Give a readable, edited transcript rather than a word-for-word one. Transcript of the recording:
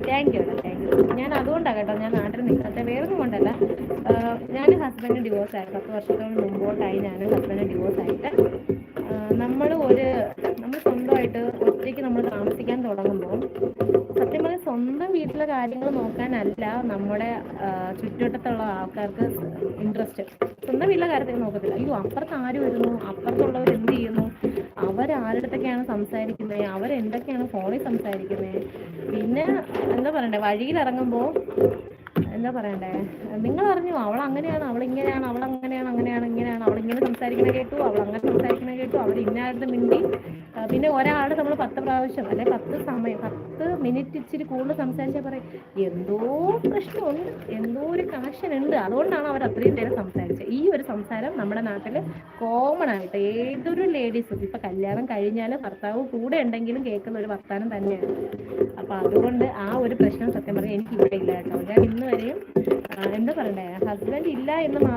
Thank you thank you. ഞാൻ അതുകൊണ്ടാണ് കേട്ടോ ഞാൻ നാട്ടിൽ നിൽക്കാത്ത, വേറൊന്നും കൊണ്ടല്ല. ഞാൻ ഹസ്ബൻഡ് ഡിവോഴ്സ് ആയി 10 വർഷത്തോളം മുമ്പോട്ടായി ഞാൻ ഹസ്ബൻഡ് ഡിവോഴ്സ് ആയിട്ട്. നമ്മൾ സ്വന്തമായിട്ട് ഒറ്റയ്ക്ക് നമ്മൾ താമസിക്കാൻ തുടങ്ങുമ്പോൾ സത്യം പറഞ്ഞാൽ സ്വന്തം വീട്ടിലെ കാര്യങ്ങൾ നോക്കാനല്ല നമ്മുടെ ചുറ്റുവട്ടത്തുള്ള ആൾക്കാർക്ക് ഇൻട്രസ്റ്റ്. സ്വന്തം വീട്ടിലെ കാര്യത്തിൽ നോക്കത്തില്ല. അയ്യോ അപ്പുറത്ത് ആര് വരുന്നു, അപ്പുറത്തുള്ളവർ എന്ത് ചെയ്യുന്നു, അവരാരുടെടുത്തൊക്കെയാണ് സംസാരിക്കുന്നത്, അവരെന്തൊക്കെയാണ് ഫോണിൽ സംസാരിക്കുന്നത്. പിന്നെ എന്താ പറയണ്ടേ, വഴിയിലിറങ്ങുമ്പോൾ എന്താ പറയണ്ടേ, നിങ്ങൾ അറിഞ്ഞു അവൾ അങ്ങനെയാണ്, അവൾ ഇങ്ങനെയാണ്, അവൾ അങ്ങനെയാണ് ഇങ്ങനെയാണ്, അവൾ ഇങ്ങനെ സംസാരിക്കണ കേട്ടു, അവൾ അങ്ങനെ സംസാരിക്കണ കേട്ടു, അവൾ ഇന്നാരുടെ മിണ്ടി. പിന്നെ ഒരാൾ നമ്മൾ 10 പ്രാവശ്യം അല്ലെ 10 മിനിറ്റ് ഇച്ചിരി കൂടുതൽ സംസാരിച്ചാൽ പറയും എന്തോ പ്രശ്നമുണ്ട്, എന്തോ ഒരു കണക്ഷൻ ഉണ്ട്, അതുകൊണ്ടാണ് അവർ അത്രയും നേരം സംസാരിച്ചത്. ഈ ഒരു സംസാരം നമ്മുടെ നാട്ടിൽ കോമൺ ആയിട്ട് ഏതൊരു ലേഡീസും ഇപ്പൊ കല്യാണം കഴിഞ്ഞാൽ ഭർത്താവ് കൂടെ ഉണ്ടെങ്കിലും കേൾക്കുന്ന ഒരു വർത്താനം തന്നെയാണ്. അപ്പൊ അതുകൊണ്ട് ആ ഒരു പ്രശ്നം സത്യം പറഞ്ഞാൽ എനിക്ക് ഇവിടെ ഇല്ല കേട്ടോ. ഞാൻ ഇന്ന് വരെയും എന്താ പറയണ്ടേ, ഹസ്ബൻഡ് ഇല്ല എന്ന്